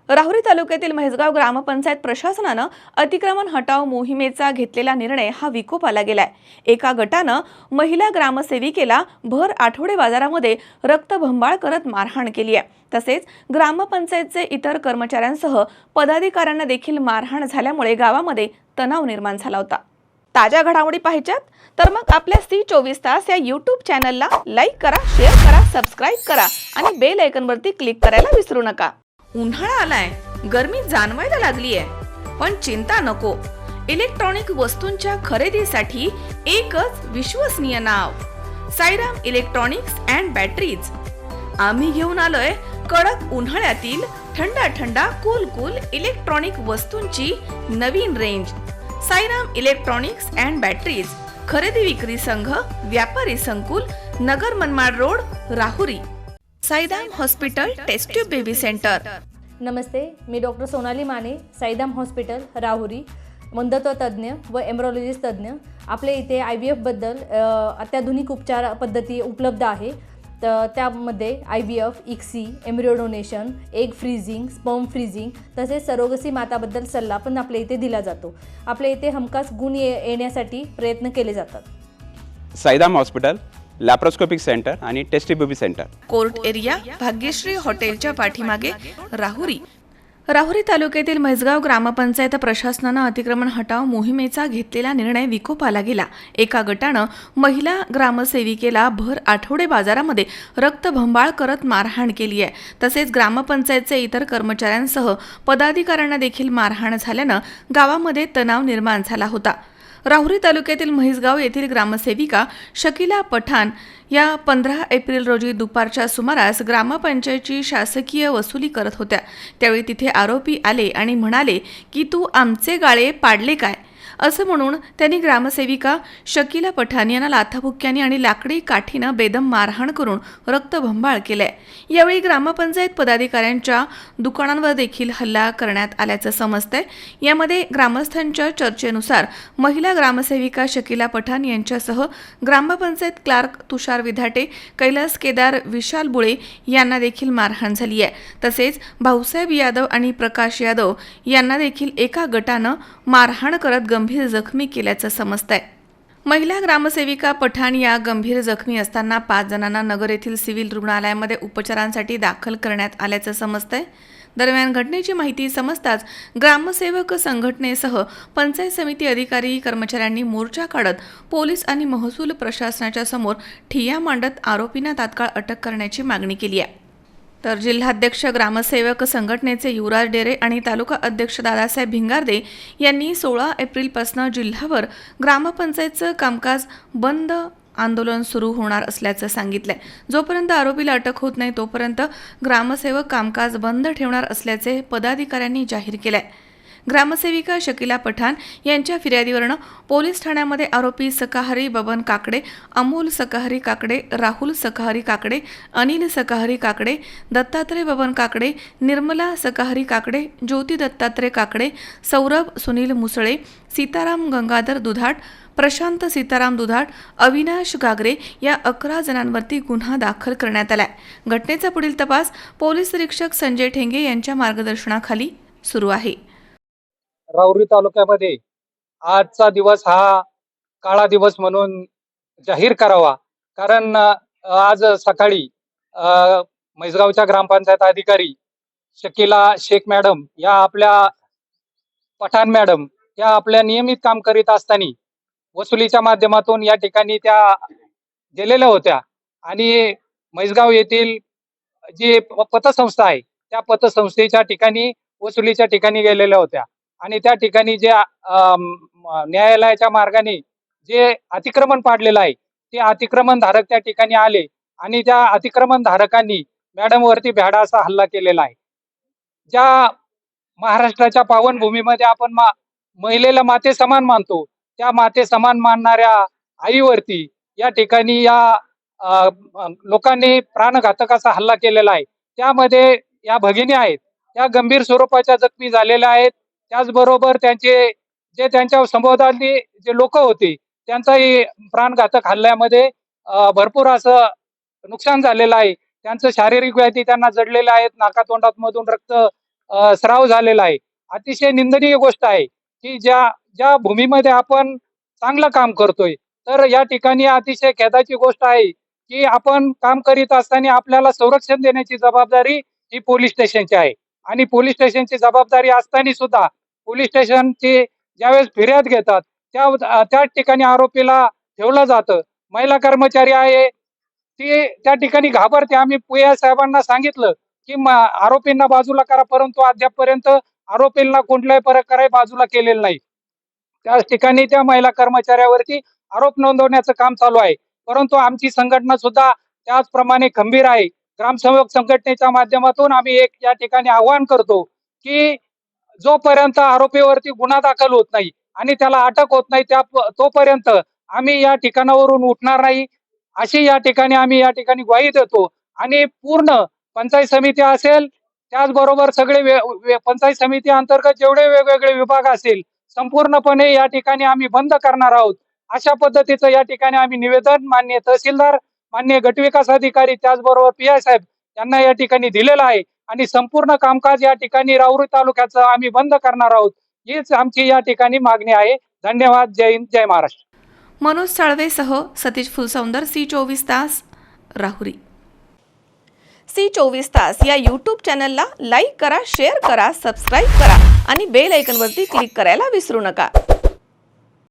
राहुरी तालुक्यातील म्हैसगाव ग्रामपंचायत प्रशासनानं अतिक्रमण हटाव मोहिमेचा घेतलेला निर्णय हा विकोपाला गेलाय। एका गटानं महिला ग्रामसेविकेला भर आठवडे बाजारामध्ये रक्तभंबाळ करत मारहाण केली आहे। तसेच ग्रामपंचायतचे इतर कर्मचाऱ्यांसह पदाधिकाऱ्यांना देखील मारहाण झाल्यामुळे गावामध्ये तणाव निर्माण झाला होता। ताज्या घडामोडी पाहायच्यात तर मग आपल्या C24 तास या YouTube चॅनलला लाईक करा, शेअर करा, सबस्क्राइब करा आणि बेल आयकॉनवरती क्लिक करायला विसरू नका। उन्हाळा आलाय, गरमी जाणवायला लागली आहे, पण चिंता नको। इलेक्ट्रॉनिक वस्तूंच्या खरेदीसाठी एकच विश्वसनीय नाव, साईराम इलेक्ट्रॉनिक्स अँड बॅटरीज। आम्ही घेऊन आलोय कडक उन्हाळ्यातील थंडा थंडा कूल कूल इलेक्ट्रॉनिक वस्तूंची नवीन range. Sairam electronics and batteries, खरेदी विक्री संघ, व्यापारी संकुल, Nagar Manmad road, Rahuri. Saidam hospital test tube baby centre. नमस्ते, मी डॉक्टर सोनाली माने, साईदाम हॉस्पिटल राहुरी, मंदत्व तज्ज्ञ व एम्ब्रोलॉजिस्ट तज्ज्ञ। आपल्या इथे IVF बद्दल अत्याधुनिक उपचार पद्धती उपलब्ध आहे। तर त्यामध्ये IVF, ICSI, embryo donation, egg freezing, sperm freezing तसेच सरोगसी माताबद्दल सल्ला पण आपल्या इथे दिला जातो। आपल्या इथे हमखास गुण येण्यासाठी प्रयत्न केले जातात। साईदाम हॉस्पिटल, लॅप्रोस्कोपिक सेंटर आणि test baby centre, court area, Bhagyashree हॉटेलच्या पाठीमागे, राहुरी। राहुरी तालुक्यातील म्हैसगाव ग्रामपंचायत प्रशासनानं अतिक्रमण हटाव मोहिमेचा घेतलेला निर्णय विकोपाला गेला। एका गटानं महिला ग्रामसेविकेला भर आठवडे बाजारामध्ये रक्तभंबाळ करत मारहाण केली आहे। तसेच ग्रामपंचायतचे इतर कर्मचाऱ्यांसह पदाधिकाऱ्यांना देखील मारहाण झाल्यानं गावामध्ये तणाव निर्माण झाला होता। राहुरी तालुक्यातील म्हैसगाव येथील ग्रामसेविका शकीला पठाण या 15 एप्रिल रोजी दुपारच्या सुमारास ग्रामपंचायतची शासकीय वसुली करत होत्या। त्यावेळी तिथे आरोपी आले आणि म्हणाले की तू आमचे गाळे पाडले काय, असं म्हणून त्यांनी ग्रामसेविका शकीला पठाण यांना लाथाबुक्क्याने आणि लाकडी काठीनं बेदम मारहाण करून रक्तभंबाळ केलंय। यावेळी ग्रामपंचायत पदाधिकाऱ्यांच्या दुकानांवर देखील हल्ला करण्यात आल्याचं समजतंय। यामध्ये ग्रामस्थांच्या चर्चेनुसार महिला ग्रामसेविका शकीला पठाण यांच्यासह ग्रामपंचायत क्लार्क तुषार विधाटे, कैलास केदार, विशाल बुळे यांना देखील मारहाण झाली आहे। तसेच भाऊसाहेब यादव आणि प्रकाश यादव यांना देखील एका गटानं मारहाण करत गंभीर जखमी केल्याचं समजतंय। महिला ग्रामसेविका पठाण या गंभीर जखमी असताना 5 जणांना नगर येथील सिव्हिल रुग्णालयामध्ये उपचारांसाठी दाखल करण्यात आल्याचं समजतंय। दरम्यान घटनेची माहिती समजताच ग्रामसेवक संघटनेसह पंचायत समिती अधिकारी कर्मचाऱ्यांनी मोर्चा काढत पोलीस आणि महसूल प्रशासनाच्या समोर ठिय्या मांडत आरोपींना तात्काळ अटक करण्याची मागणी केली आहे। तर जिल्हाध्यक्ष ग्रामसेवक संघटनेचे युवराज डेरे आणि तालुका अध्यक्ष दादासाहेब भिंगारदे यांनी 16 एप्रिलपासून जिल्हाभर ग्रामपंचायतचं कामकाज बंद आंदोलन सुरू होणार असल्याचं सांगितलंय। जोपर्यंत आरोपीला अटक होत नाही तोपर्यंत ग्रामसेवक कामकाज बंद ठेवणार असल्याचे पदाधिकाऱ्यांनी जाहीर केलंय। ग्रामसेविका शकीला पठाण यांच्या फिर्यादीवरून पोलीस ठाण्यामध्ये आरोपी सकाहरी बबन काकडे, अमोल सकाहरी काकडे, राहुल सकाहरी काकडे, अनिल सकाहरी काकडे, दत्तात्रय बबन काकडे, निर्मला सकाहरी काकडे, ज्योती दत्तात्रय काकडे, सौरभ सुनील मुसळे, सीताराम गंगाधर दुधाट, प्रशांत सीताराम दुधाट, अविनाश गागरे या 11 जणांवरती गुन्हा दाखल करण्यात आलाय। घटनेचा पुढील तपास पोलीस निरीक्षक संजय ठेंगे यांच्या मार्गदर्शनाखाली सुरू आहे। राहुरी तालुक्यामध्ये आजचा दिवस हा काळा दिवस म्हणून जाहीर करावा, कारण आज सकाळी म्हैसगावच्या ग्रामपंचायत अधिकारी शकीला शेख मॅडम या आपल्या पठाण मॅडम या आपल्या नियमित काम करीत असताना वसुलीच्या माध्यमातून या ठिकाणी त्या गेलेल्या होत्या आणि म्हैसगाव येथील जी पतसंस्था आहे त्या पतसंस्थेच्या ठिकाणी वसुलीच्या ठिकाणी गेलेल्या होत्या आणि त्या ठिकाणी जे न्यायालयाच्या मार्गाने जे अतिक्रमण पाडलेलं आहे ते अतिक्रमण धारक त्या ठिकाणी आले आणि त्या अतिक्रमण धारकांनी मॅडम वरती भ्याडा असा हल्ला केलेला आहे। ज्या महाराष्ट्राच्या पावनभूमीमध्ये आपण महिलेला माते समान मानतो त्या माते समान मानणाऱ्या आईवरती या ठिकाणी या लोकांनी प्राणघातक असा हल्ला केलेला आहे। त्यामध्ये या भगिनी आहेत त्या गंभीर स्वरूपाच्या जखमी झालेल्या आहेत। त्याचबरोबर त्यांच्या संबोधातली जे लोक होते त्यांचाही प्राणघातक हल्ल्यामध्ये भरपूर असं नुकसान झालेलं आहे। त्यांचं शारीरिक व्याधी त्यांना जडलेले आहेत, नाकातोंडात मधून रक्त सराव झालेला आहे. अतिशय निंदनीय गोष्ट आहे की ज्या भूमीमध्ये आपण चांगलं काम करतोय, तर या ठिकाणी अतिशय खेदाची गोष्ट आहे की आपण काम करीत असताना आपल्याला संरक्षण देण्याची जबाबदारी ही पोलीस स्टेशनची आहे. आणि पोलीस स्टेशनची जबाबदारी असताना सुद्धा पोलीस स्टेशनची ज्यावेळेस फिर्याद घेतात त्याच ठिकाणी आरोपीला ठेवलं जातं. महिला कर्मचारी आहे ती त्या ठिकाणी घाबरते. आम्ही पी.आय. साहेबांना सांगितलं की आरोपींना बाजूला करा, परंतु अद्यापपर्यंत आरोपींना कुठल्याही प्रकारे बाजूला केलेलं नाही. त्याच ठिकाणी त्या महिला कर्मचाऱ्यावरती आरोप नोंदवण्याचं काम चालू आहे. परंतु आमची संघटना सुद्धा त्याचप्रमाणे खंबीर आहे. ग्रामसेवक संघटनेच्या माध्यमातून आम्ही एक या ठिकाणी आवाहन करतो की जोपर्यंत आरोपीवरती गुन्हा दाखल होत नाही आणि त्याला अटक होत नाही तोपर्यंत आम्ही या ठिकाणावरून उठणार नाही, अशी या ठिकाणी ग्वाही देतो. आणि पूर्ण पंचायत समिती असेल, त्याचबरोबर सगळे पंचायत समिती अंतर्गत जेवढे वेगवेगळे विभाग असतील संपूर्णपणे या ठिकाणी आम्ही बंद करणार आहोत. अशा पद्धतीचं या ठिकाणी आम्ही निवेदन माननीय तहसीलदार, माननीय गटविकास अधिकारी, त्याचबरोबर पी.आय. साहेब यांना या ठिकाणी दिलेलं आहे. आणि संपूर्ण कामकाज या ठिकाणी राहुरी तालुक्याचं आम्ही बंद करणार आहोत. हीच आमची या ठिकाणी मागणी आहे. धन्यवाद. जय हिंद, जय महाराष्ट्र. मनोज साळवेसह सतीश फुलसौंदर, C24 तास, राहुरी. C24 तास या यूट्यूब चॅनलला लाईक करा, शेअर करा, सबस्क्राईब करा आणि बेल आयकॉनवरती क्लिक करायला विसरू नका.